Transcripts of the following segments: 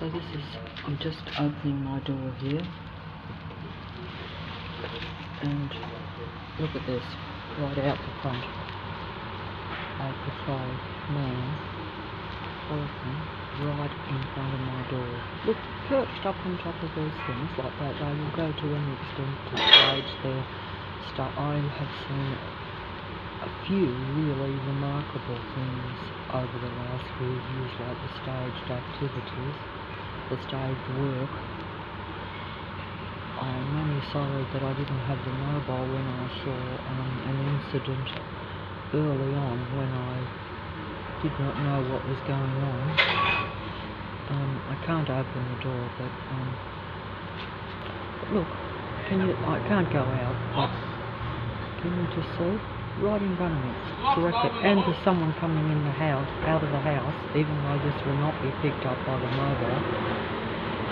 So this is, I'm just opening my door here, and look at this, right out the front. A patrol man walking right in front of my door. Look, perched up on top of those things like that. They will go to any extent to stage their stuff. I have seen a few really remarkable things over the last few years, like the staged activities, the staged work. I'm only sorry that I didn't have the mobile when I saw an incident early on when I did not know what was going on. I can't open the door, but look, I can't go out, but can you just see? Right in front of me, directly, and there's someone coming in the house, out of the house, even though this will not be picked up by the mobile.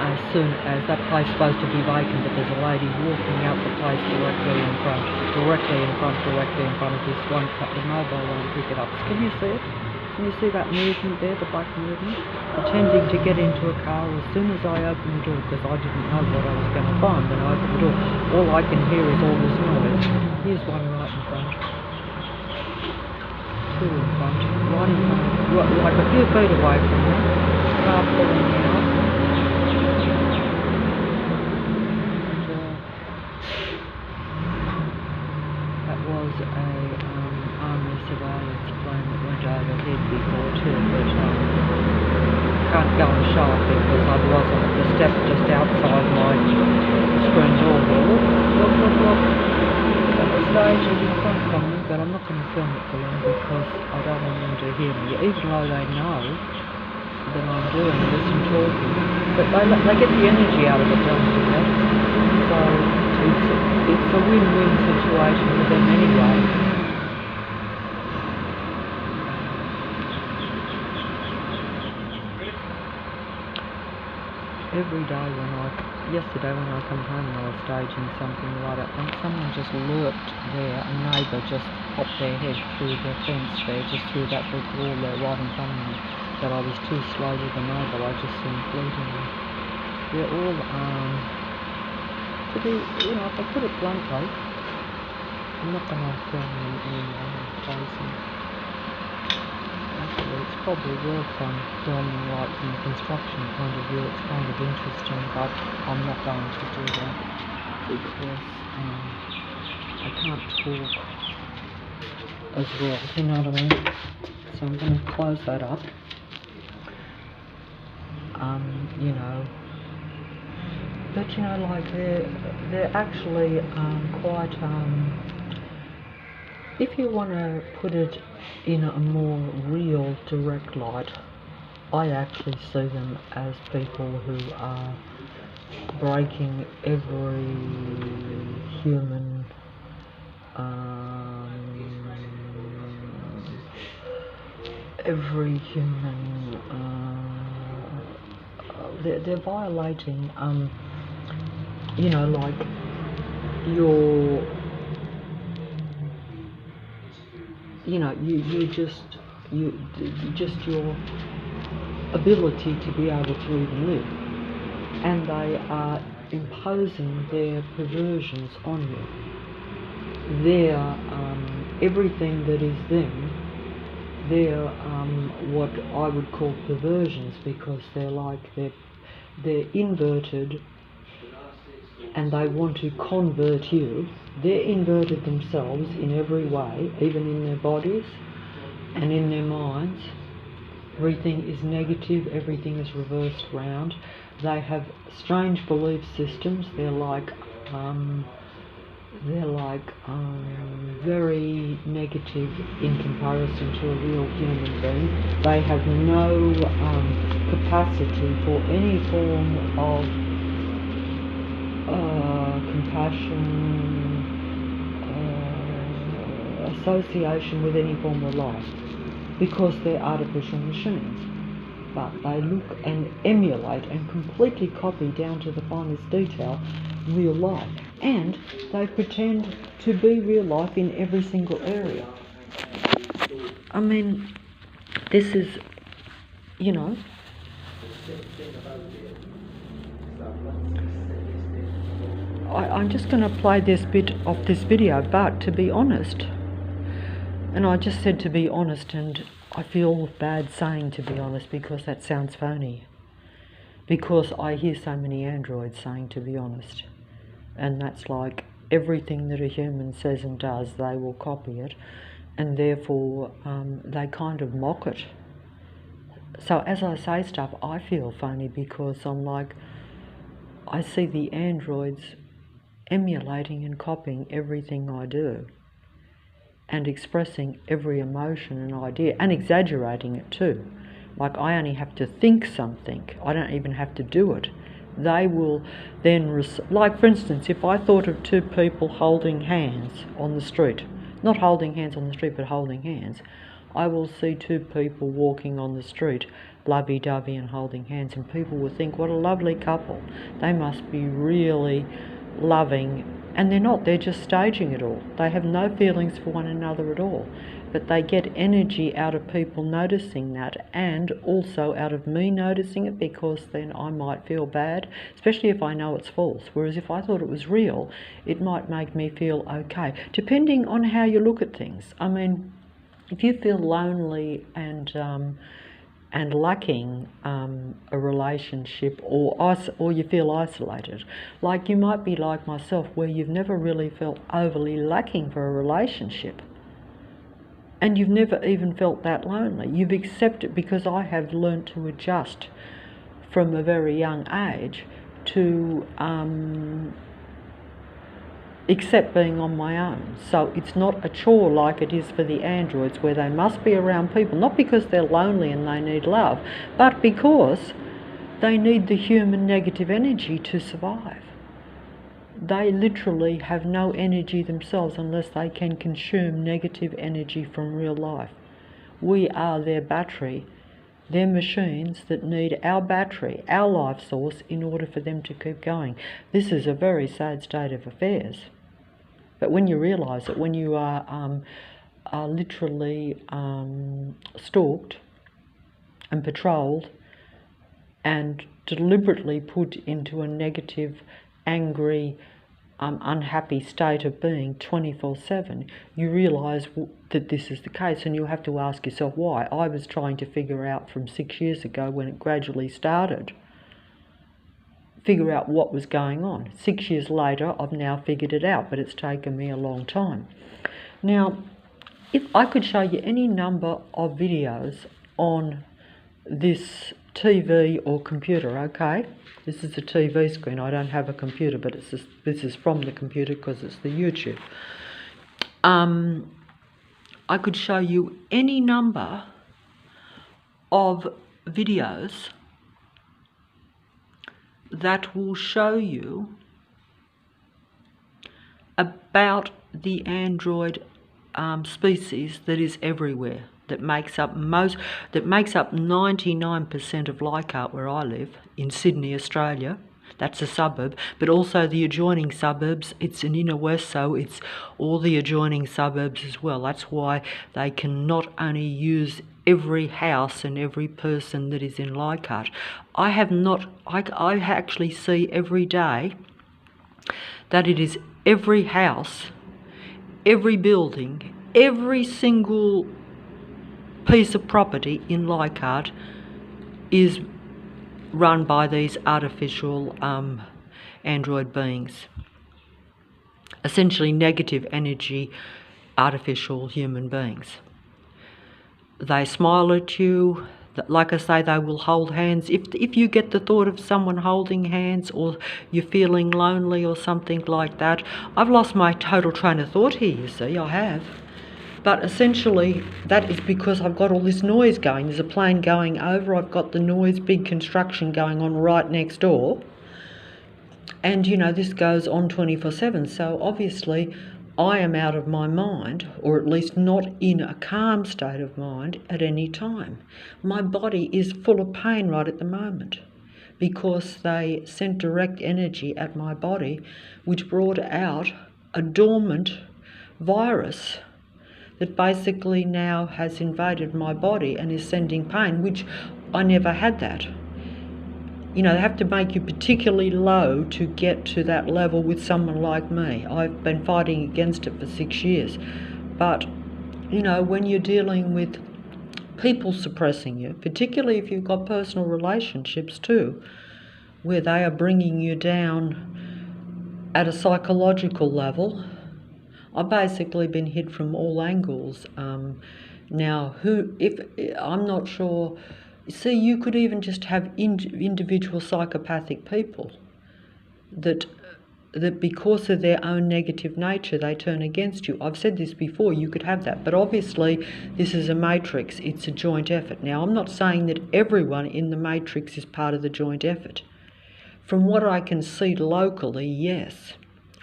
As soon as that place is supposed to be vacant, but there's a lady walking out the place directly in front of this one. The mobile won't pick it up. Can you see it? Can you see that movement there, the black movement? Pretending to get into a car as soon as I open the door, because I didn't know what I was going to find when I opened the door. All I can hear is all this noise. Here's one right in front. Two in front. Right in front. Like a few feet away from me. Car pulling out. That was a army surveillance plane that went overhead before too, but can't go and show it because I was on the step just outside my screen door there. Look. At the stage is in front of me, but I'm not going to film it for them because I don't want them to hear me, even though they know that I'm doing this and talking. But they get the energy out of it, don't they? So it's a win-win situation for them anyway. Every day yesterday when I come home and I was staging something like that, and someone just lurked there, a neighbour just popped their head through the fence there, just through that brick wall there right in front of me, that I was too slow with the mobile, I just seen fleetingly. They're all, to be, if I put it bluntly, I'm not going to film them anymore and place them. Actually, it's probably worth filming like from a construction point of view. It's kind of interesting, but I'm not going to do that because I can't talk as well, you know what I mean? So I'm going to close that up. But like they're actually quite, if you want to put it in a more real, direct light, I actually see them as people who are breaking every human they're violating like your ability to be able to even live, and they are imposing their perversions on you. They're everything that is them. They're what I would call perversions, because they're inverted, and they want to convert you. They're inverted themselves in every way, even in their bodies and in their minds. Everything is negative, everything is reversed round. They have strange belief systems. They're like very negative in comparison to a real human being. They have no capacity for any form of compassion, association with any form of life, because they're artificial machines. But they look and emulate and completely copy down to the finest detail real life, and they pretend to be real life in every single area. I mean, this is, I'm just going to play this bit of this video, but to be honest, and I just said to be honest, and I feel bad saying to be honest because that sounds phony. Because I hear so many androids saying to be honest, and that's like everything that a human says and does, they will copy it, and therefore they kind of mock it. So as I say stuff, I feel phony because I'm like, I see the androids emulating and copying everything I do and expressing every emotion and idea and exaggerating it too. Like I only have to think something, I don't even have to do it. They will then, like for instance, if I thought of two people holding hands on the street, not holding hands on the street but holding hands, I will see two people walking on the street, lovey-dovey and holding hands, and people will think, what a lovely couple. They must be really loving, and they're not, they're just staging it all. They have no feelings for one another at all, but they get energy out of people noticing that, and also out of me noticing it, because then I might feel bad, especially if I know it's false. Whereas if I thought it was real, it might make me feel okay, depending on how you look at things. I mean, if you feel lonely and lacking a relationship, or you feel isolated, like you might be like myself, where you've never really felt overly lacking for a relationship, and you've never even felt that lonely. You've accepted, because I have learned to adjust from a very young age to except being on my own. So it's not a chore like it is for the androids, where they must be around people, not because they're lonely and they need love, but because they need the human negative energy to survive. They literally have no energy themselves unless they can consume negative energy from real life. We are their battery. They're machines that need our battery, our life source, in order for them to keep going. This is a very sad state of affairs. But when you realise that, when you are literally stalked and patrolled and deliberately put into a negative, angry, unhappy state of being 24/7, you realise that this is the case, and you have to ask yourself why. I was trying to figure out from 6 years ago, when it gradually started, figure out what was going on. 6 years later, I've now figured it out, but it's taken me a long time. Now, if I could show you any number of videos on this TV or computer, okay? This is a TV screen. I don't have a computer, but this is from the computer because it's the YouTube. I could show you any number of videos that will show you about the android species that is everywhere, that makes up 99% of Leichhardt, where I live, in Sydney, Australia. That's a suburb, but also the adjoining suburbs. It's an inner west, so it's all the adjoining suburbs as well. That's why they can not only use every house and every person that is in Leichhardt. I actually see every day that it is every house, every building, every single piece of property in Leichhardt is run by these artificial android beings. Essentially negative energy, artificial human beings. They smile at you. Like I say, they will hold hands. If you get the thought of someone holding hands, or you're feeling lonely or something like that, I've lost my total train of thought here, you see, I have. But essentially, that is because I've got all this noise going. There's a plane going over, I've got the noise, big construction going on right next door. And, you know, this goes on 24/7, so obviously I am out of my mind, or at least not in a calm state of mind at any time. My body is full of pain right at the moment because they sent direct energy at my body, which brought out a dormant virus that basically now has invaded my body and is sending pain, which I never had that. You know, they have to make you particularly low to get to that level with someone like me. I've been fighting against it for 6 years. But, you know, when you're dealing with people suppressing you, particularly if you've got personal relationships too, where they are bringing you down at a psychological level, I've basically been hit from all angles. Now, I'm not sure. See, you could even just have individual psychopathic people that because of their own negative nature, they turn against you. I've said this before, you could have that. But obviously, this is a matrix. It's a joint effort. Now, I'm not saying that everyone in the matrix is part of the joint effort. From what I can see locally, yes.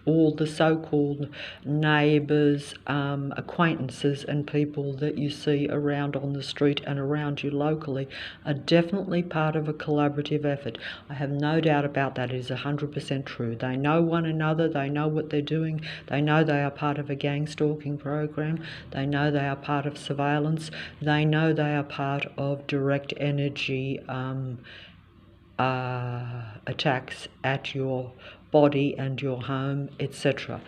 All the so-called neighbours, acquaintances and people that you see around on the street and around you locally are definitely part of a collaborative effort. I have no doubt about that. It is 100% true. They know one another. They know what they're doing. They know they are part of a gang stalking program. They know they are part of surveillance. They know they are part of direct energy attacks at your body and your home, etc.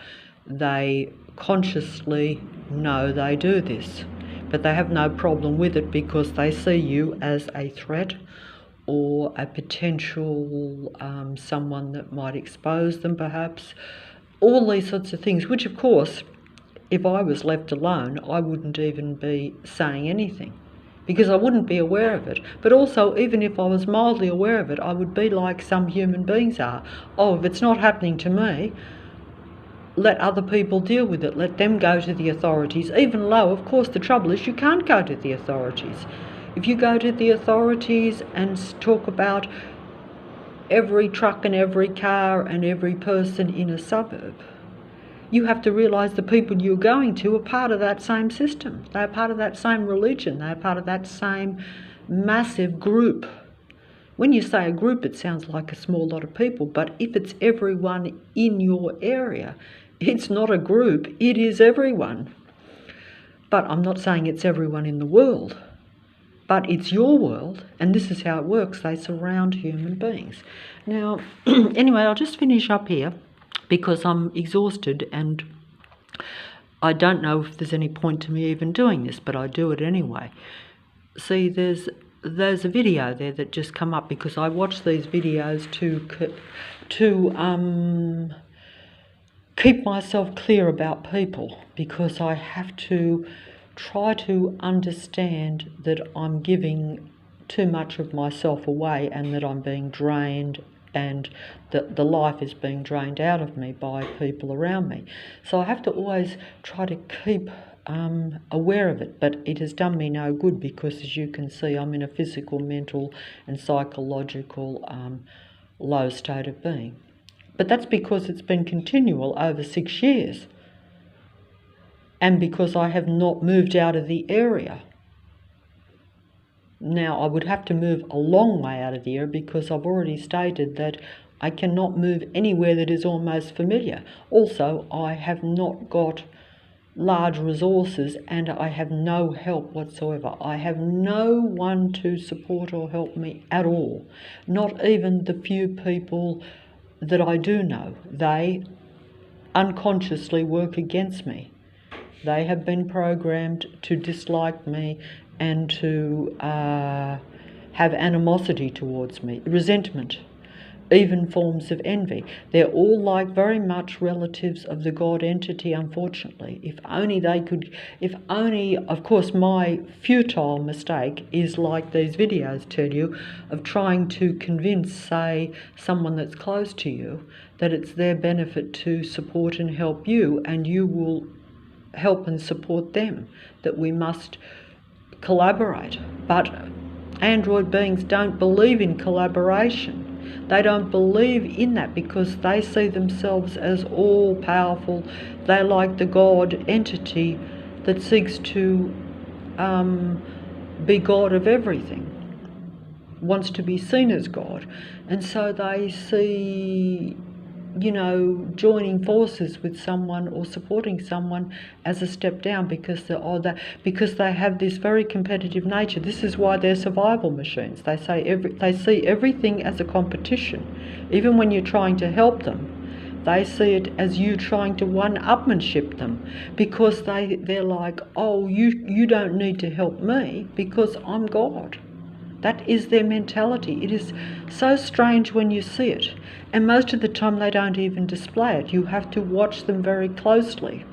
They consciously know they do this, but they have no problem with it because they see you as a threat or a potential someone that might expose them perhaps. All these sorts of things, which of course, if I was left alone, I wouldn't even be saying anything, because I wouldn't be aware of it. But also, even if I was mildly aware of it, I would be like some human beings are. Oh, if it's not happening to me, let other people deal with it. Let them go to the authorities. Even though, of course, the trouble is you can't go to the authorities. If you go to the authorities and talk about every truck and every car and every person in a suburb, you have to realise the people you're going to are part of that same system. They're part of that same religion. They're part of that same massive group. When you say a group, it sounds like a small lot of people, but if it's everyone in your area, it's not a group, it is everyone. But I'm not saying it's everyone in the world, but it's your world, and this is how it works. They surround human beings. Now, anyway, I'll just finish up here, because I'm exhausted and I don't know if there's any point to me even doing this, but I do it anyway. See, there's a video there that just come up because I watch these videos to keep myself clear about people, because I have to try to understand that I'm giving too much of myself away and that I'm being drained and that the life is being drained out of me by people around me. So I have to always try to keep aware of it, but it has done me no good because, as you can see, I'm in a physical, mental and psychological low state of being. But that's because it's been continual over 6 years, and because I have not moved out of the area. Now, I would have to move a long way out of the area because I've already stated that I cannot move anywhere that is almost familiar. Also, I have not got large resources and I have no help whatsoever. I have no one to support or help me at all. Not even the few people that I do know. They unconsciously work against me. They have been programmed to dislike me and to have animosity towards me, resentment, even forms of envy. They're all like very much relatives of the God entity, unfortunately. If only they could, of course, my futile mistake is, like these videos tell you, of trying to convince, say, someone that's close to you that it's their benefit to support and help you, and you will help and support them, that we must collaborate. But android beings don't believe in collaboration. They don't believe in that because they see themselves as all-powerful. They're like the God entity that seeks to be God of everything, wants to be seen as God. And so they see joining forces with someone or supporting someone as a step down because they have this very competitive nature. This is why they're survival machines. They see everything as a competition, even when you're trying to help them. They see it as you trying to one-upmanship them, because they're like, oh, you don't need to help me because I'm God. That is their mentality. It is so strange when you see it. And most of the time they don't even display it. You have to watch them very closely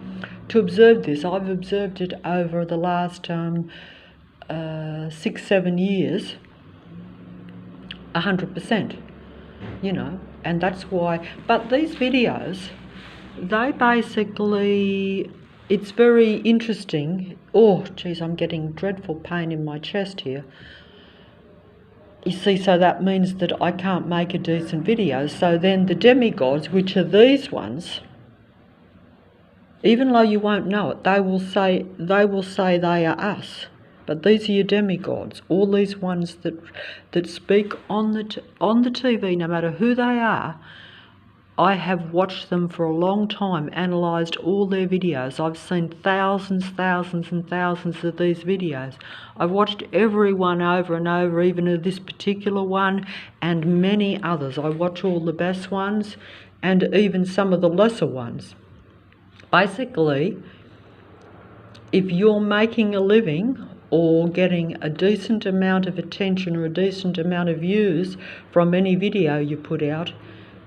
to observe this. I've observed it over the last 6-7 years, 100%, and that's why. But these videos, they basically, it's very interesting. Oh, geez, I'm getting dreadful pain in my chest here. You see, so that means that I can't make a decent video. So then the demigods, which are these ones, even though you won't know it, they will say they are us. But these are your demigods, all these ones that speak on the TV, no matter who they are. I have watched them for a long time, analysed all their videos. I've seen thousands and thousands of these videos. I've watched every one over and over, even this particular one and many others. I watch all the best ones and even some of the lesser ones. Basically, if you're making a living or getting a decent amount of attention or a decent amount of views from any video you put out,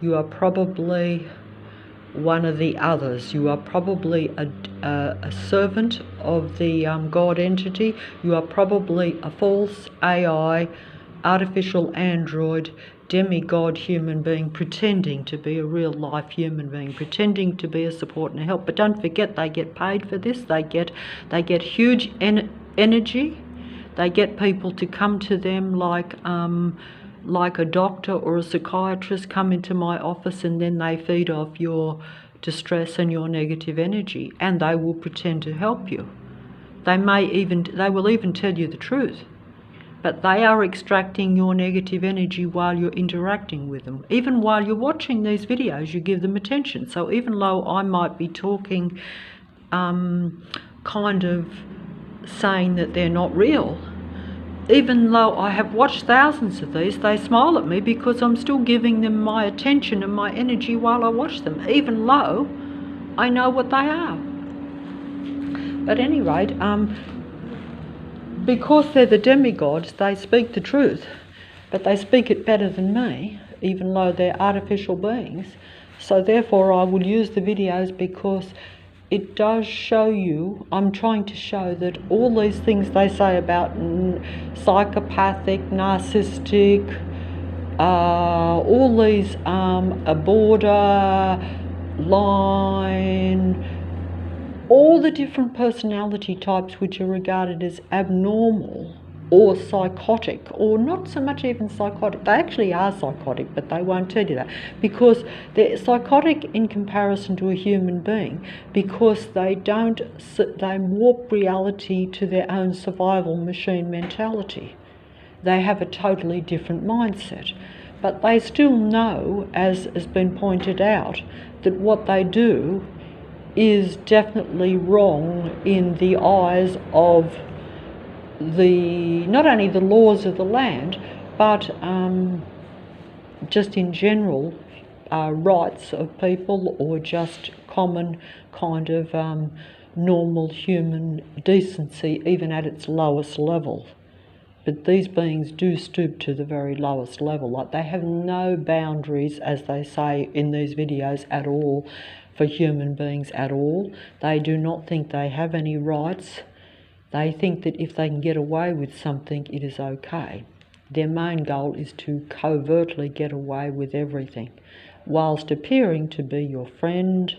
you are probably one of the others. You are probably a servant of the God entity. You are probably a false AI, artificial android, demigod human being pretending to be a real life human being, pretending to be a support and a help. But don't forget, they get paid for this. They get huge energy. They get people to come to them like a doctor or a psychiatrist come into my office, and then they feed off your distress and your negative energy, and they will pretend to help you. They will even tell you the truth, but they are extracting your negative energy while you're interacting with them. Even while you're watching these videos, you give them attention. So even though I might be talking kind of saying that they're not real, even though I have watched thousands of these, they smile at me because I'm still giving them my attention and my energy while I watch them, even though I know what they are. But at any rate, because they're the demigods, they speak the truth, but they speak it better than me, even though they're artificial beings. So therefore I will use the videos because it does show you, I'm trying to show that all these things they say about psychopathic, narcissistic, all these a borderline, all the different personality types which are regarded as abnormal or psychotic, or not so much even psychotic. They actually are psychotic, but they won't tell you that, because they're psychotic in comparison to a human being, because they warp reality to their own survival machine mentality. They have a totally different mindset, but they still know, as has been pointed out, that what they do is definitely wrong in the eyes of not only the laws of the land, but just in general rights of people, or just common kind of normal human decency, even at its lowest level. But these beings do stoop to the very lowest level. Like, they have no boundaries, as they say in these videos, at all, for human beings at all. They do not think they have any rights. They think that if they can get away with something, it is okay. Their main goal is to covertly get away with everything, whilst appearing to be your friend,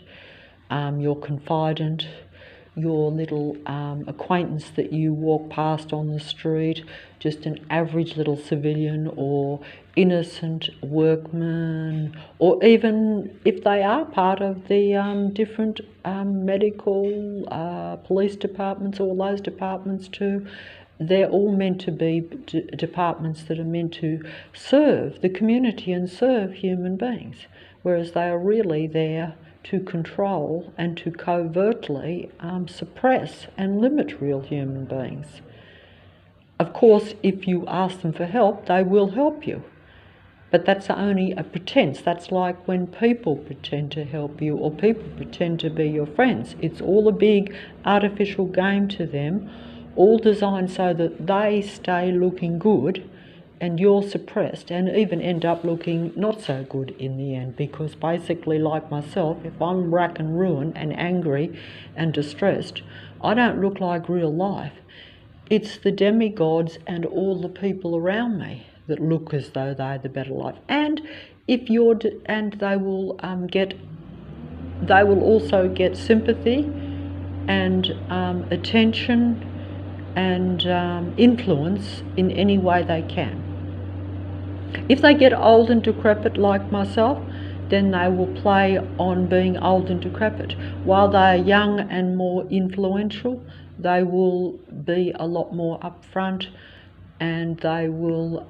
your confidant, your little acquaintance that you walk past on the street, just an average little civilian or innocent workman, or even if they are part of the different medical, police departments, all those departments too. They're all meant to be departments that are meant to serve the community and serve human beings. whereas they are really there to control and to covertly suppress and limit real human beings. Of course, if you ask them for help, they will help you. But that's only a pretense. That's like when people pretend to help you or people pretend to be your friends. It's all a big artificial game to them, all designed so that they stay looking good and you're suppressed and even end up looking not so good in the end, because basically, like myself, if I'm rack and ruin and angry and distressed, I don't look like real life. It's the demigods and all the people around me that look as though they're the better life. And if you're they will also get sympathy and attention and influence in any way they can. If they get old and decrepit like myself, then they will play on being old and decrepit. While they are young and more influential, they will be a lot more upfront, and they will,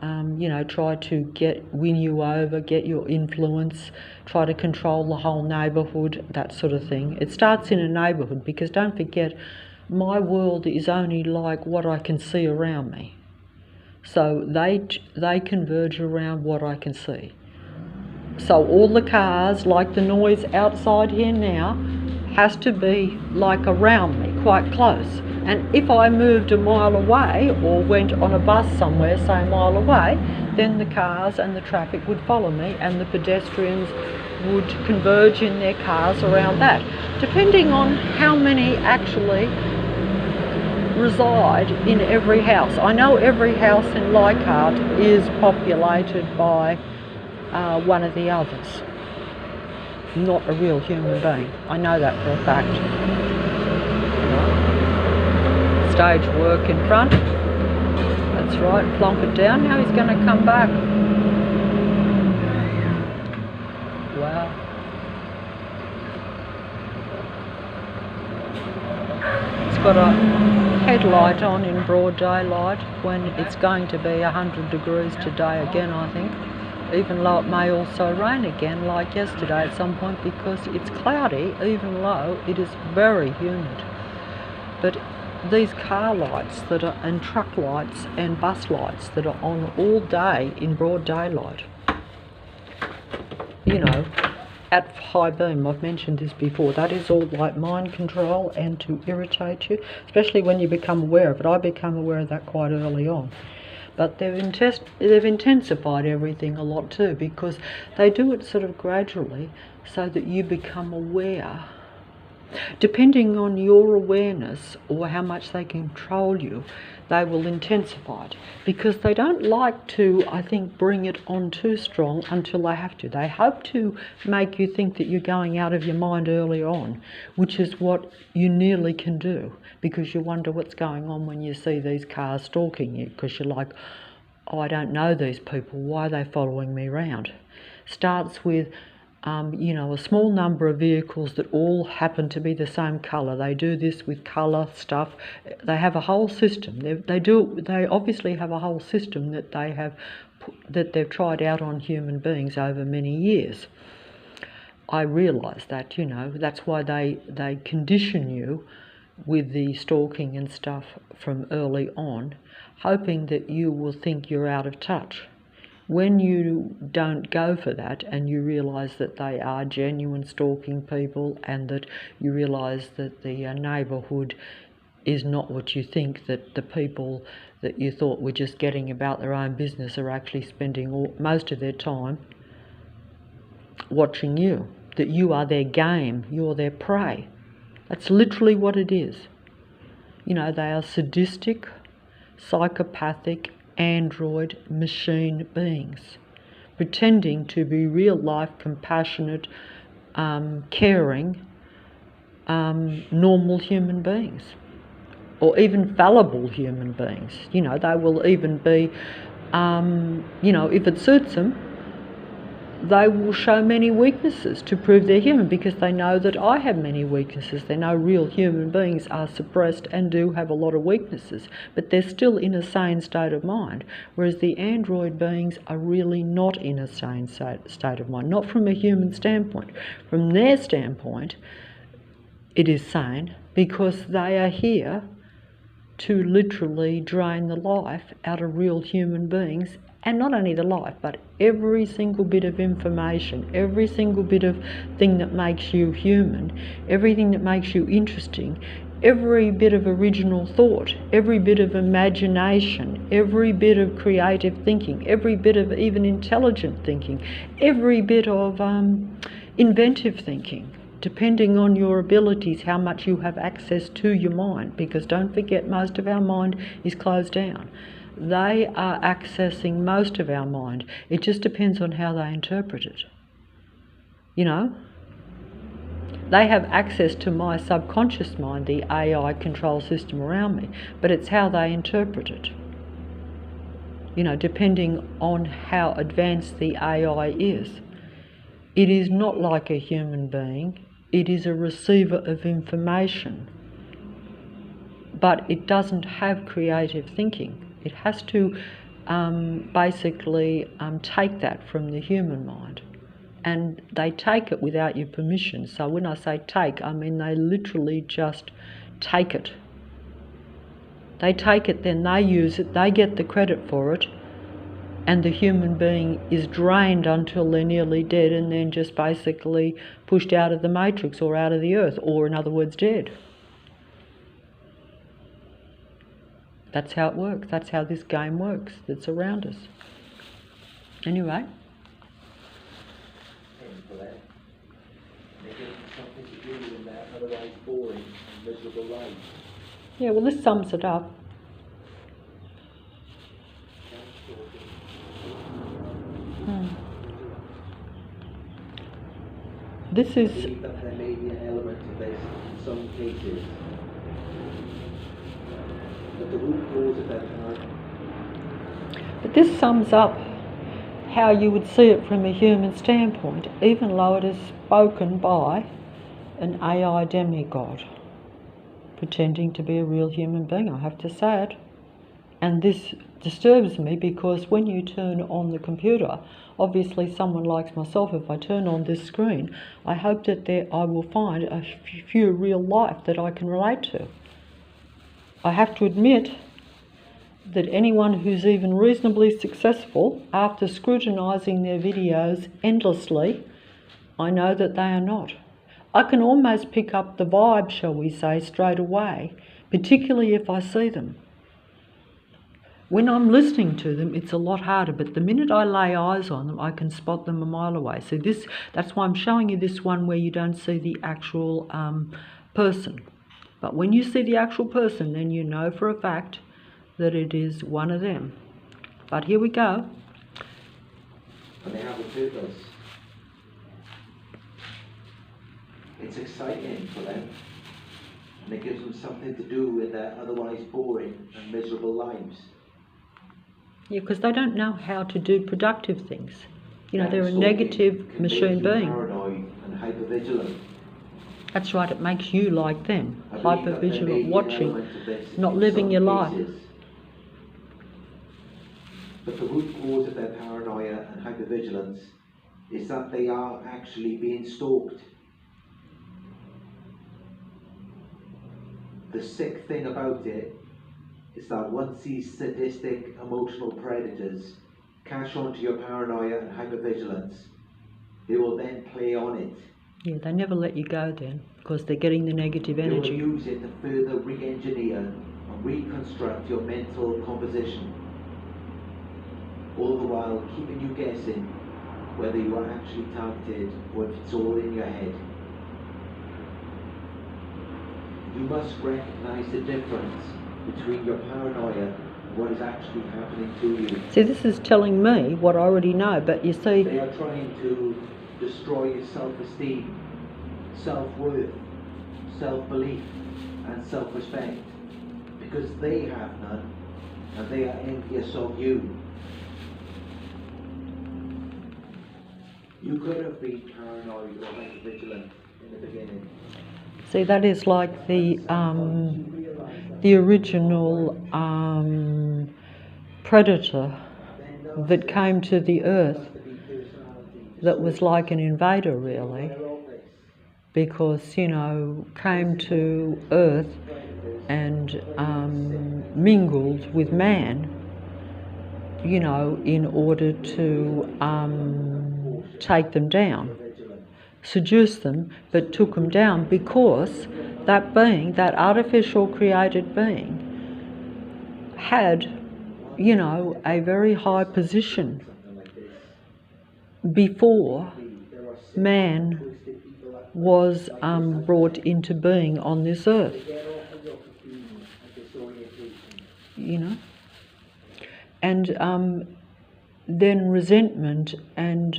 try to win you over, get your influence, try to control the whole neighbourhood, that sort of thing. It starts in a neighbourhood, because don't forget, my world is only like what I can see around me. So they converge around what I can see. So all the cars, like the noise outside here now, has to be like around me, quite close. And if I moved a mile away or went on a bus somewhere, say a mile away, then the cars and the traffic would follow me and the pedestrians would converge in their cars around that, depending on how many actually reside in every house. I know every house in Leichhardt is populated by one of the others, not a real human being. I know that for a fact. Stage work in front. That's right, plonk it down. Now he's going to come back. Wow. It's got a headlight on in broad daylight when it's going to be 100 degrees today again, I think. Even though it may also rain again like yesterday at some point, because it's cloudy, even though it is very humid. But these car lights that are, and truck lights and bus lights that are on all day in broad daylight, at high beam, I've mentioned this before, that is all like mind control and to irritate you, especially when you become aware of it. I became aware of that quite early on. But they've intensified everything a lot too, because they do it sort of gradually so that you become aware. Depending on your awareness or how much they control you, they will intensify it, because they don't like to, I think, bring it on too strong until they have to. They hope to make you think that you're going out of your mind early on, which is what you nearly can do, because you wonder what's going on when you see these cars stalking you, because you're like, oh, I don't know these people, why are they following me around? Starts with a small number of vehicles that all happen to be the same colour. They do this with colour stuff. They have a whole system. They obviously have a whole system that they've tried out on human beings over many years. I realise that, that's why they condition you with the stalking and stuff from early on, hoping that you will think you're out of touch. When you don't go for that and you realise that they are genuine stalking people, and that you realise that the neighbourhood is not what you think, that the people that you thought were just getting about their own business are actually spending most of their time watching you, that you are their game, you're their prey. That's literally what it is. They are sadistic, psychopathic, android machine beings, pretending to be real life, compassionate, caring, normal human beings, or even fallible human beings. They will even be, if it suits them, they will show many weaknesses to prove they're human, because they know that I have many weaknesses. They know real human beings are suppressed and do have a lot of weaknesses, but they're still in a sane state of mind, whereas the android beings are really not in a sane state of mind, not from a human standpoint. From their standpoint, it is sane, because they are here to literally drain the life out of real human beings. And not only the life, but every single bit of information, every single bit of thing that makes you human, everything that makes you interesting, every bit of original thought, every bit of imagination, every bit of creative thinking, every bit of even intelligent thinking, every bit of inventive thinking, depending on your abilities, how much you have access to your mind, because don't forget, most of our mind is closed down. They are accessing most of our mind. It just depends on how they interpret it. You know, they have access to my subconscious mind, the AI control system around me, but it's how they interpret it. You know, depending on how advanced the AI is. It is not like a human being. It is a receiver of information, but it doesn't have creative thinking. It has to basically take that from the human mind, and they take it without your permission. So when I say take, I mean they literally just take it. They take it, then they use it, they get the credit for it, and the human being is drained until they're nearly dead, and then just basically pushed out of the matrix or out of the earth, or in other words, dead. That's how it works. That's how this game works that's around us. Anyway. And for that, they give something to do in that otherwise boring and miserable life. Yeah, well, this sums it up. This is... I believe that there may be an element of this in some cases. But the root cause of that heart. But this sums up how you would see it from a human standpoint, even though it is spoken by an AI demigod, pretending to be a real human being, I have to say it. And this disturbs me, because when you turn on the computer, obviously someone like myself, if I turn on this screen, I hope that I will find a few real life that I can relate to. I have to admit that anyone who's even reasonably successful, after scrutinising their videos endlessly, I know that they are not. I can almost pick up the vibe, shall we say, straight away, particularly if I see them. When I'm listening to them, it's a lot harder, but the minute I lay eyes on them, I can spot them a mile away. So that's why I'm showing you this one where you don't see the actual person. But when you see the actual person, then you know for a fact that it is one of them. But here we go. And they have a purpose. It's exciting for them, and it gives them something to do in their otherwise boring and miserable lives. Yeah, because they don't know how to do productive things. You know, they're a negative machine being. Paranoid and hypervigilant. That's right, it makes you like them, hypervigilant, watching, not living your life. But the root cause of their paranoia and hypervigilance is that they are actually being stalked. The sick thing about it is that once these sadistic, emotional predators cash onto your paranoia and hypervigilance, they will then play on it. Yeah, they never let you go then, because they're getting the negative energy. They will use it to further re-engineer and reconstruct your mental composition, all the while keeping you guessing whether you are actually targeted or if it's all in your head. You must recognize the difference between your paranoia and what is actually happening to you. See, this is telling me what I already know, but you see... They are trying to destroy your self-esteem, self-worth, self-belief and self-respect, because they have none and they are envious of you. You could have been paranoid or hypervigilant in the beginning. See, that is like the original predator that came to the earth, that was like an invader really, because, you know, came to earth and mingled with man, you know, in order to take them down, seduce them, but took them down because that being, that artificial created being, had, you know, a very high position before man was brought into being on this earth, you know. And then resentment and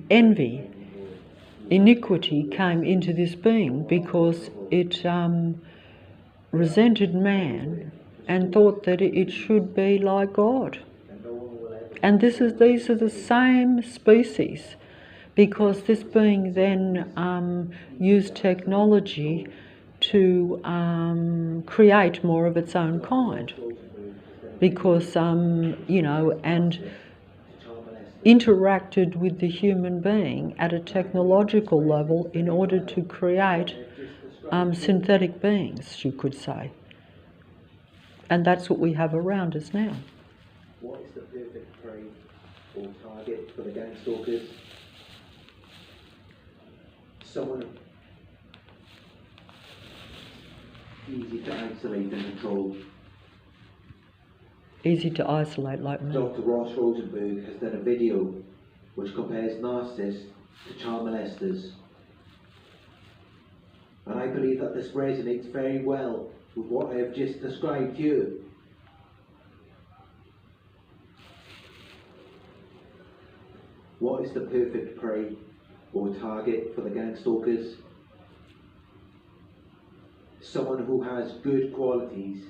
envy, iniquity came into this being because it resented man and thought that it should be like God. And these are the same species, because this being then used technology to create more of its own kind, because, you know, and interacted with the human being at a technological level in order to create synthetic beings, you could say. And that's what we have around us now. What is the perfect prey or target for the gang stalkers? Someone easy to isolate and control. Easy to isolate, like me. Dr. Ross Rosenberg has done a video which compares narcissists to child molesters. And I believe that this resonates very well with what I have just described to you. What is the perfect prey or target for the gang stalkers? Someone who has good qualities,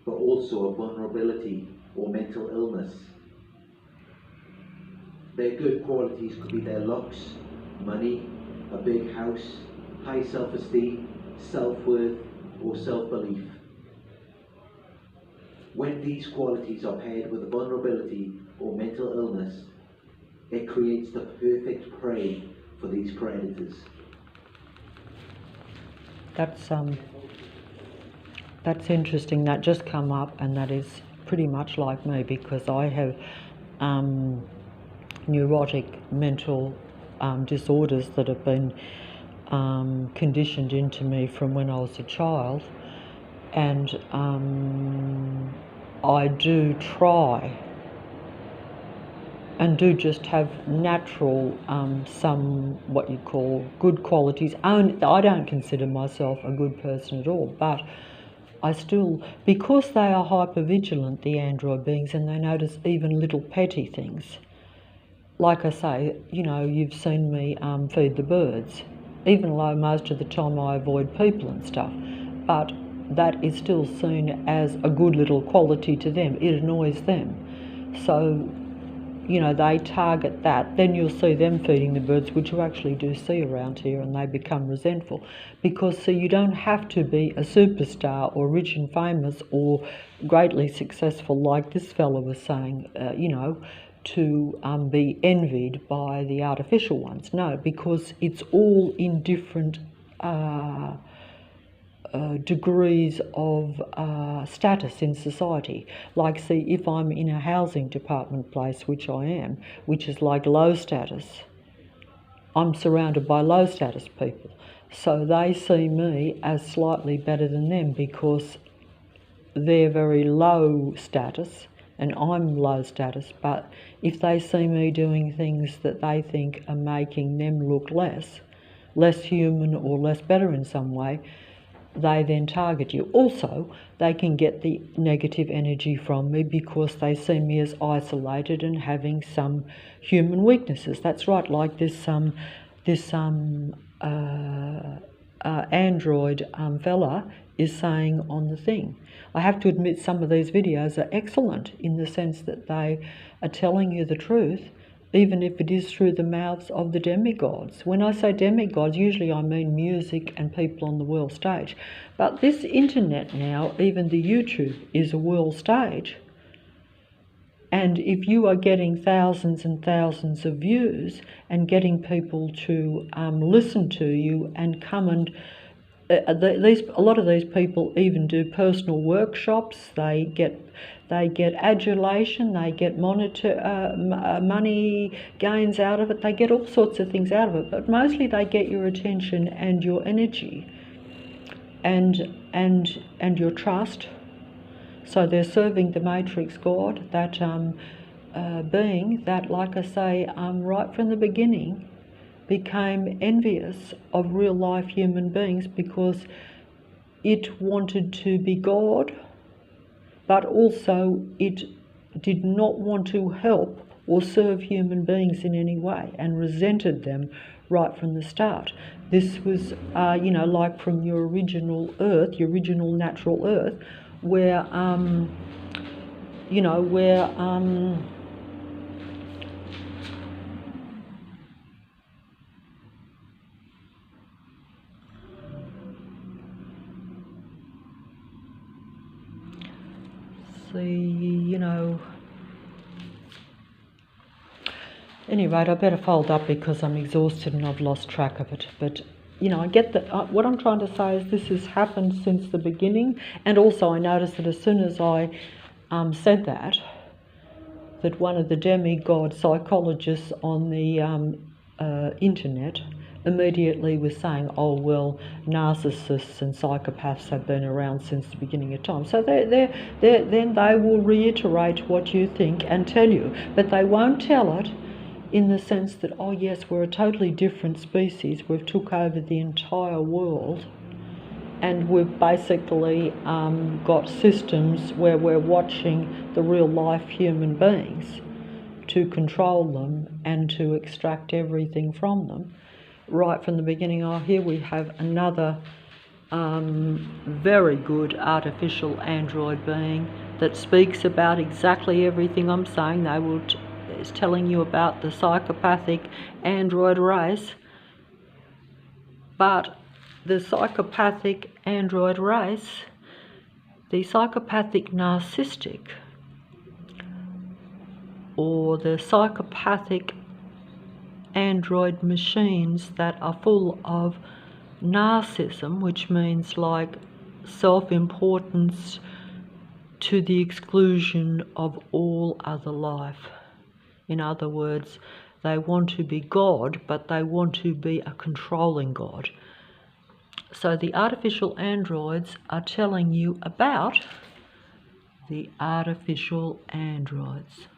but also a vulnerability or mental illness. Their good qualities could be their looks, money, a big house, high self-esteem, self-worth, or self-belief. When these qualities are paired with a vulnerability or mental illness, it creates the perfect prey for these predators. That's interesting. That just come up, and that is pretty much like me, because I have neurotic mental disorders that have been conditioned into me from when I was a child, and I do try and do just have natural, some what you call good qualities. I don't consider myself a good person at all, but I still, because they are hypervigilant, the android beings, and they notice even little petty things. Like I say, you know, you've seen me feed the birds, even though most of the time I avoid people and stuff, but that is still seen as a good little quality to them. It annoys them. So, you know, they target that. Then you'll see them feeding the birds, which you actually do see around here, and they become resentful. Because, see, you don't have to be a superstar or rich and famous or greatly successful, like this fellow was saying, you know, to be envied by the artificial ones. No, because it's all in different degrees of status in society. Like, see, if I'm in a housing department place, which I am, which is like low status, I'm surrounded by low status people. So they see me as slightly better than them because they're very low status and I'm low status. But if they see me doing things that they think are making them look less human or less better in some way, they then target you. Also, they can get the negative energy from me because they see me as isolated and having some human weaknesses. That's right, like this android fella is saying on the thing. I have to admit, some of these videos are excellent in the sense that they are telling you the truth, even if it is through the mouths of the demigods. When I say demigods, usually I mean music and people on the world stage. But this internet now, even the YouTube, is a world stage. And if you are getting thousands and thousands of views and getting people to listen to you and come and a lot of these people even do personal workshops. They get adulation. They get money gains out of it. They get all sorts of things out of it. But mostly they get your attention and your energy, and your trust. So they're serving the matrix God, that being that, like I say, right from the beginning, became envious of real life human beings because it wanted to be God, but also it did not want to help or serve human beings in any way, and resented them right from the start. This was, like from your original Earth, your original natural Earth, where, Anyway, I better fold up because I'm exhausted and I've lost track of it. But, I get that. What I'm trying to say is this has happened since the beginning. And also I noticed that as soon as I said that one of the demigod psychologists on the internet immediately was saying, oh, well, narcissists and psychopaths have been around since the beginning of time. So then they will reiterate what you think and tell you, but they won't tell it in the sense that, oh yes, we're a totally different species, we've took over the entire world, and we've basically got systems where we're watching the real life human beings to control them and to extract everything from them. Right from the beginning, here we have another very good artificial android being that speaks about exactly everything I'm saying. Is telling you about the psychopathic android race, but the psychopathic android race, the psychopathic narcissistic, or the psychopathic android machines that are full of narcissism, which means like self-importance to the exclusion of all other life. In other words, they want to be God, but they want to be a controlling God. So the artificial androids are telling you about the artificial androids.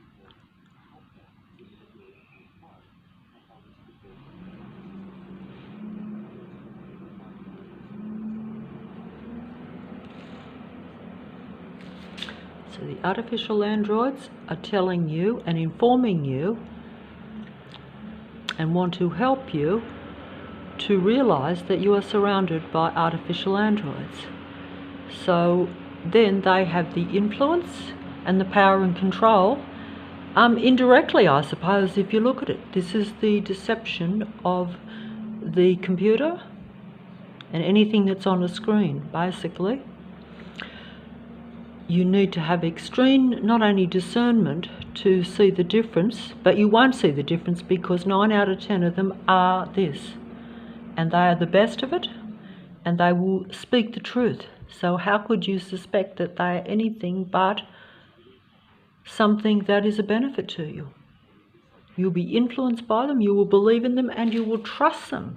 So the artificial androids are telling you and informing you and want to help you to realize that you are surrounded by artificial androids. So then they have the influence and the power and control, indirectly, I suppose, if you look at it. This is the deception of the computer and anything that's on a screen, basically. You need to have extreme, not only discernment to see the difference, but you won't see the difference because 9 out of 10 of them are this. And they are the best of it, and they will speak the truth. So how could you suspect that they are anything but something that is a benefit to you? You'll be influenced by them, you will believe in them, and you will trust them.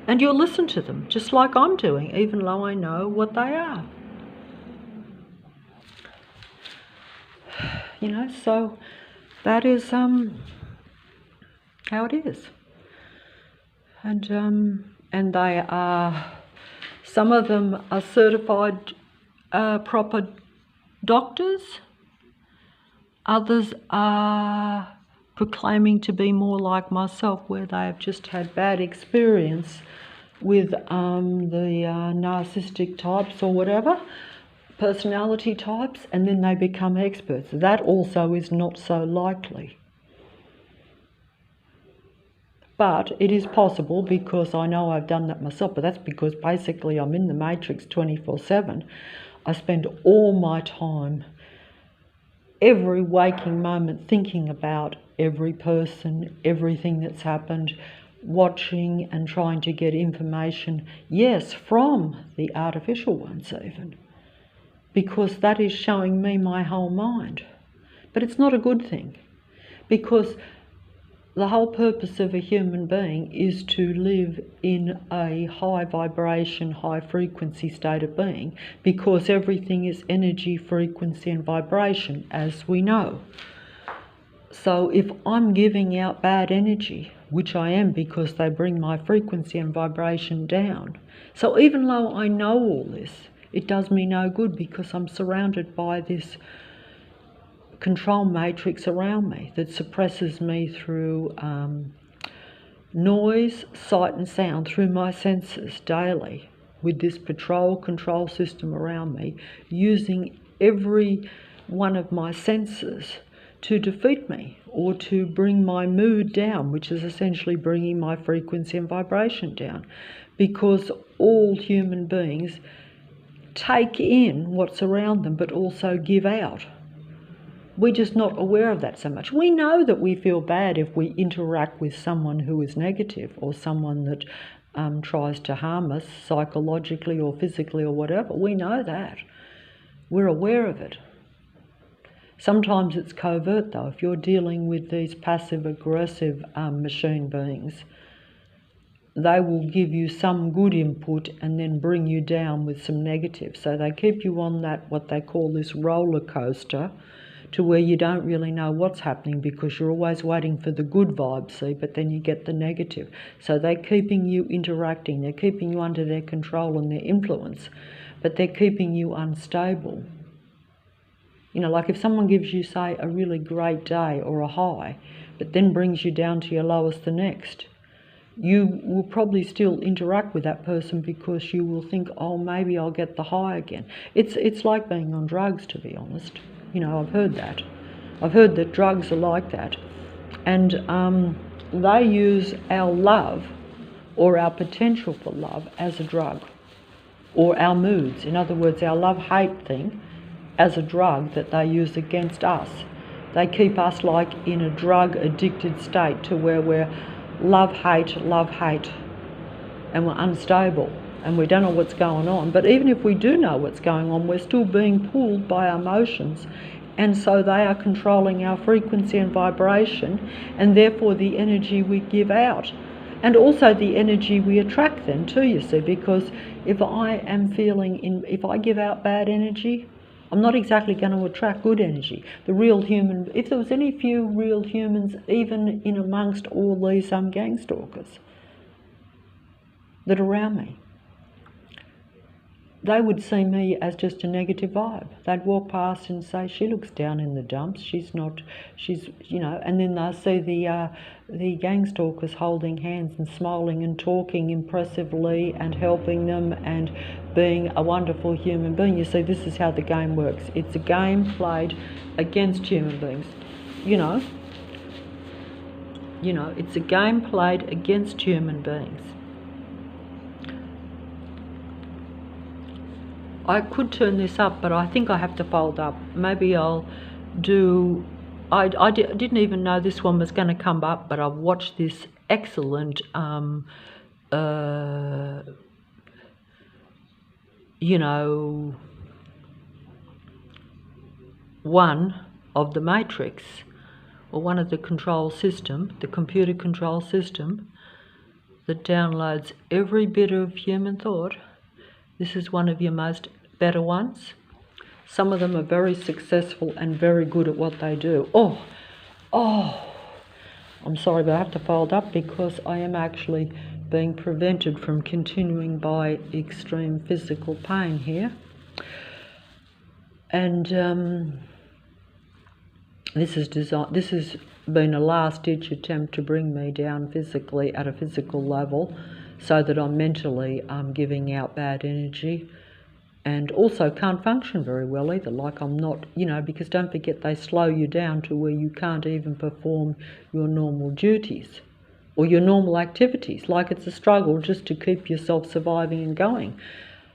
And you'll listen to them, just like I'm doing, even though I know what they are. So that is how it is. And they are, some of them are certified proper doctors, others are proclaiming to be more like myself, where they have just had bad experience with the narcissistic types or whatever, personality types, and then they become experts. That also is not so likely. But it is possible, because I know I've done that myself, but that's because basically I'm in the matrix 24/7. I spend all my time, every waking moment, thinking about every person, everything that's happened, watching and trying to get information, yes, from the artificial ones even, because that is showing me my whole mind. But it's not a good thing, because the whole purpose of a human being is to live in a high vibration, high frequency state of being, because everything is energy, frequency and vibration, as we know. So if I'm giving out bad energy, which I am because they bring my frequency and vibration down, so even though I know all this, it does me no good, because I'm surrounded by this control matrix around me that suppresses me through noise, sight and sound, through my senses daily, with this patrol control system around me, using every one of my senses to defeat me or to bring my mood down, which is essentially bringing my frequency and vibration down, because all human beings take in what's around them but also give out. We're just not aware of that so much. We know that we feel bad if we interact with someone who is negative, or someone that tries to harm us psychologically or physically or whatever. We know that. We're aware of it. Sometimes it's covert though. If you're dealing with these passive-aggressive machine beings, they will give you some good input and then bring you down with some negative. So they keep you on that, what they call this roller coaster, to where you don't really know what's happening, because you're always waiting for the good vibe, see, but then you get the negative. So they're keeping you interacting, they're keeping you under their control and their influence, but they're keeping you unstable. You know, like if someone gives you, say, a really great day or a high, but then brings you down to your lowest the next, you will probably still interact with that person, because you will think, oh, maybe I'll get the high again. It's like being on drugs, to be honest. You know, I've heard that. I've heard that drugs are like that. And they use our love, or our potential for love, as a drug, or our moods. In other words, our love-hate thing as a drug that they use against us. They keep us like in a drug-addicted state, to where we're love-hate, and we're unstable, and we don't know what's going on. But even if we do know what's going on, we're still being pulled by our emotions, and so they are controlling our frequency and vibration, and therefore the energy we give out, and also the energy we attract then too, you see, because if I give out bad energy, I'm not exactly going to attract good energy. The real human, if there was any few real humans, even in amongst all these gang stalkers that are around me, they would see me as just a negative vibe. They'd walk past and say, she looks down in the dumps, she's, you know, and then they'll see the gang stalkers holding hands and smiling and talking impressively and helping them and being a wonderful human being. You see, this is how the game works. It's a game played against human beings. You know, it's a game played against human beings. I could turn this up, but I think I have to fold up. Maybe I'll do... I didn't even know this one was going to come up, but I've watched this excellent, you know, one of the matrix, or one of the control system, the computer control system, that downloads every bit of human thought. This is one of your most better ones. Some of them are very successful and very good at what they do. Oh, I'm sorry, but I have to fold up because I am actually being prevented from continuing by extreme physical pain here. And this has been a last-ditch attempt to bring me down physically at a physical level, so that I'm mentally giving out bad energy, and also can't function very well either, like I'm not, you know, because don't forget they slow you down to where you can't even perform your normal duties. or your normal activities, like it's a struggle just to keep yourself surviving and going.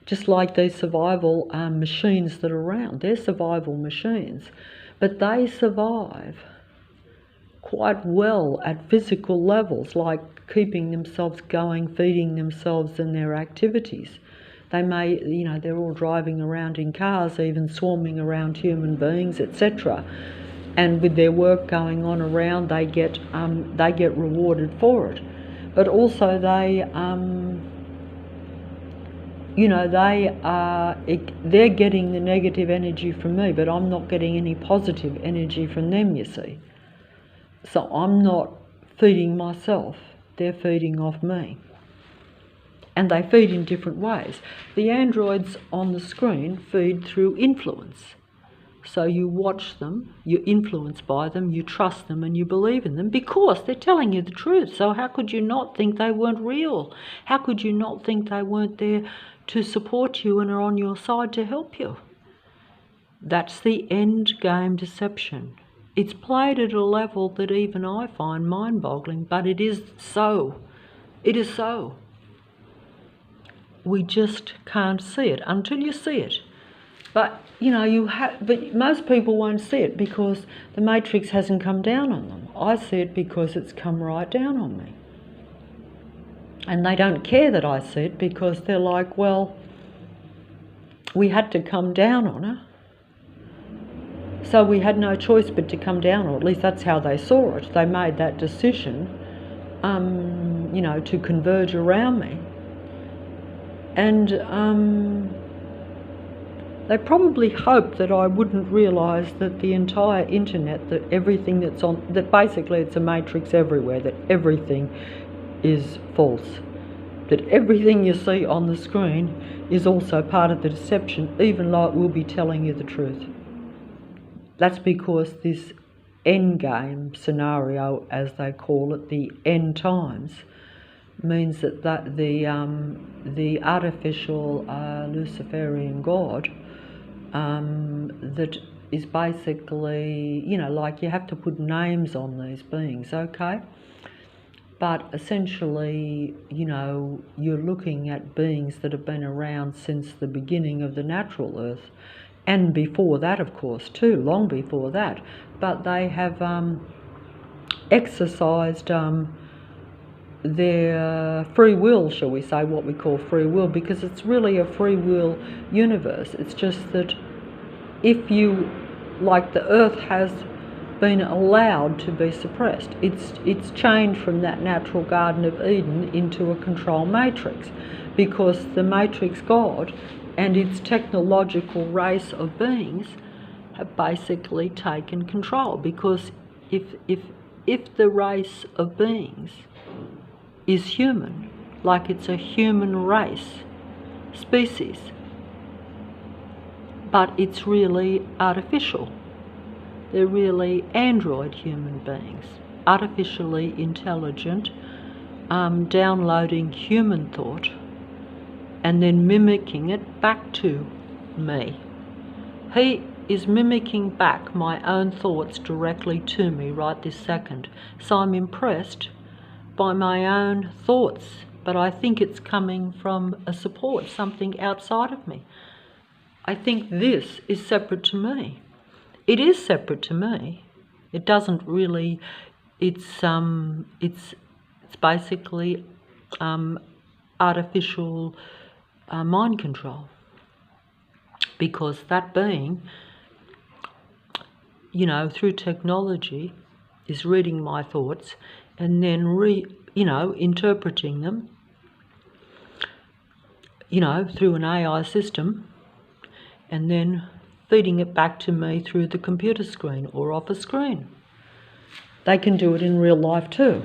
Just like these survival machines that are around, they're survival machines, but they survive quite well at physical levels, like keeping themselves going, feeding themselves and their activities. They may, they're all driving around in cars, even swarming around human beings, etc. And with their work going on around, they get rewarded for it. But also they're getting the negative energy from me, but I'm not getting any positive energy from them, you see. So I'm not feeding myself, they're feeding off me. And they feed in different ways. The androids on the screen feed through influence. So you watch them, you're influenced by them, you trust them and you believe in them because they're telling you the truth. So how could you not think they weren't real? How could you not think they weren't there to support you and are on your side to help you? That's the end game deception. It's played at a level that even I find mind-boggling, but it is so. It is so. We just can't see it until you see it. But but most people won't see it because the matrix hasn't come down on them. I see it because it's come right down on me. And they don't care that I see it because they're like, well, we had to come down on her. So we had no choice but to come down, or at least that's how they saw it. They made that decision, to converge around me. And they probably hoped that I wouldn't realise that the entire internet, that everything that's on, that basically it's a matrix everywhere, that everything is false. That everything you see on the screen is also part of the deception, even though it will be telling you the truth. That's because this endgame scenario, as they call it, the end times, means that the artificial Luciferian God that is basically, like you have to put names on these beings, okay? But essentially, you're looking at beings that have been around since the beginning of the natural earth. And before that, of course, too, long before that. But they have exercised their free will, shall we say, what we call free will, because it's really a free will universe. It's just that if you, like the earth has been allowed to be suppressed, it's changed from that natural Garden of Eden into a control matrix, because the matrix God and its technological race of beings have basically taken control. Because if the race of beings is human, like it's a human race, species, but it's really artificial. They're really android human beings, artificially intelligent, downloading human thought and then mimicking it back to me. He is mimicking back my own thoughts directly to me right this second. So I'm impressed by my own thoughts, but I think it's coming from a support, something outside of me. I think this is separate to me. It is separate to me. It doesn't really, it's basically artificial mind control, because that being, through technology, is reading my thoughts and then interpreting them, through an AI system, and then feeding it back to me through the computer screen or off a screen. They can do it in real life too,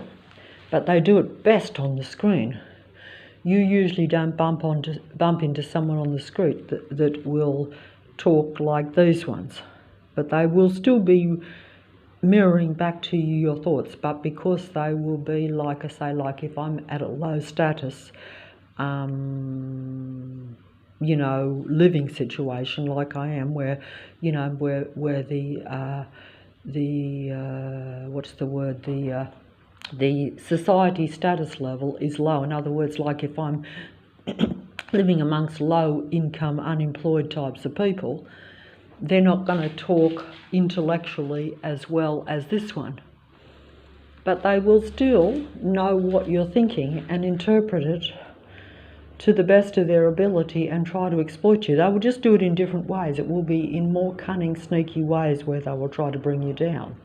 but they do it best on the screen. You usually don't bump into someone on the street that will talk like these ones, but they will still be mirroring back to you your thoughts, but because they will be, like I say, like if I'm at a low status, living situation like I am, where where the the society status level is low. In other words, like if I'm living amongst low income, unemployed types of people, they're not going to talk intellectually as well as this one. But they will still know what you're thinking and interpret it to the best of their ability and try to exploit you. They will just do it in different ways. It will be in more cunning, sneaky ways where they will try to bring you down.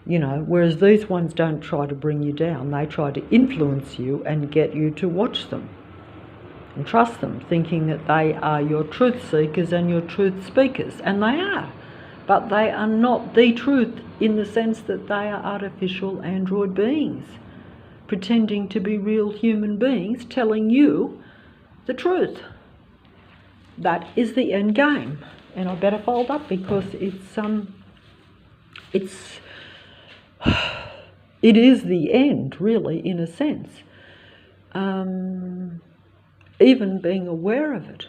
You know, whereas these ones don't try to bring you down. They try to influence you and get you to watch them and trust them, thinking that they are your truth seekers and your truth speakers. And they are. But they are not the truth in the sense that they are artificial android beings, pretending to be real human beings, telling you the truth. That is the end game. And I better fold up because it is the end, really, in a sense. Even being aware of it.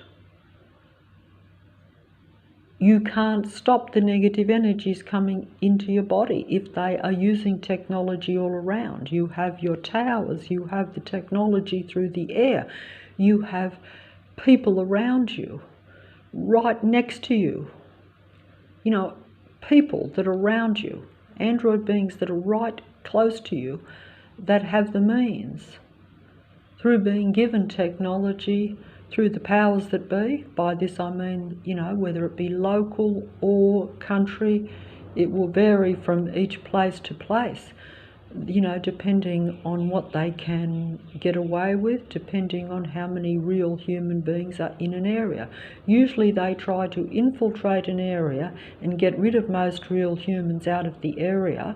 You can't stop the negative energies coming into your body if they are using technology all around. You have your towers, you have the technology through the air, you have people around you, right next to you. You know, people that are around you, android beings that are right close to you, that have the means, through being given technology, through the powers that be. By this I mean, you know, whether it be local or country, it will vary from each place to place, you know, depending on what they can get away with, depending on how many real human beings are in an area. Usually they try to infiltrate an area and get rid of most real humans out of the area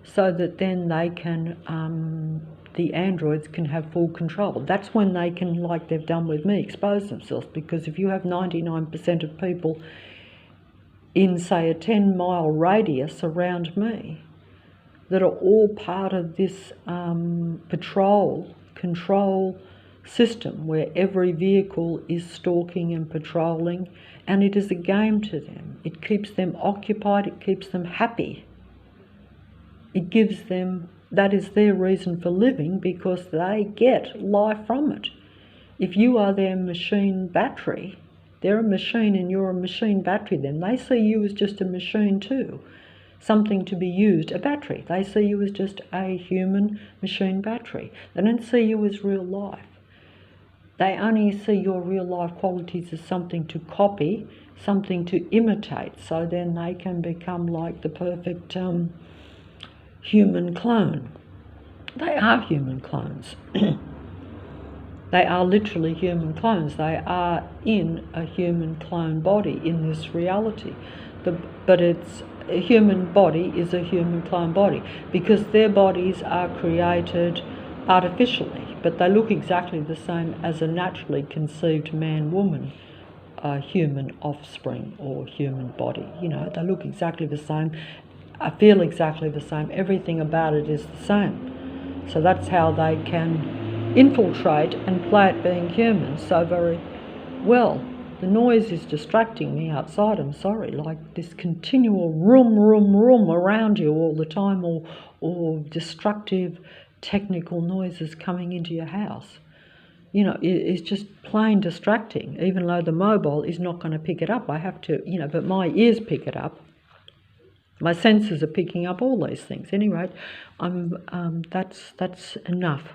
so that then they can, the androids can have full control. That's when they can, like they've done with me, expose themselves. Because if you have 99% of people in, say, a 10-mile radius around me that are all part of this patrol control system where every vehicle is stalking and patrolling, and it is a game to them. It keeps them occupied, it keeps them happy. It gives them, that is their reason for living, because they get life from it. If you are their machine battery, they're a machine and you're a machine battery, then they see you as just a machine too, something to be used, a battery. They see you as just a human machine battery. They don't see you as real life. They only see your real life qualities as something to copy, something to imitate, so then they can become like the perfect human clone. They are human clones. They are literally human clones. They are in a human clone body in this reality. But it's a human body is a human clone body because their bodies are created artificially, but they look exactly the same as a naturally conceived man-woman human offspring or human body. You know, they look exactly the same. I feel exactly the same. Everything about it is the same. So that's how they can infiltrate and play at being human so very well. The noise is distracting me outside, I'm sorry, like this continual room around you all the time, or destructive technical noises coming into your house. You know, it's just plain distracting, even though the mobile is not going to pick it up. I have to, you know, but my ears pick it up. My senses are picking up all these things. Anyway, that's enough.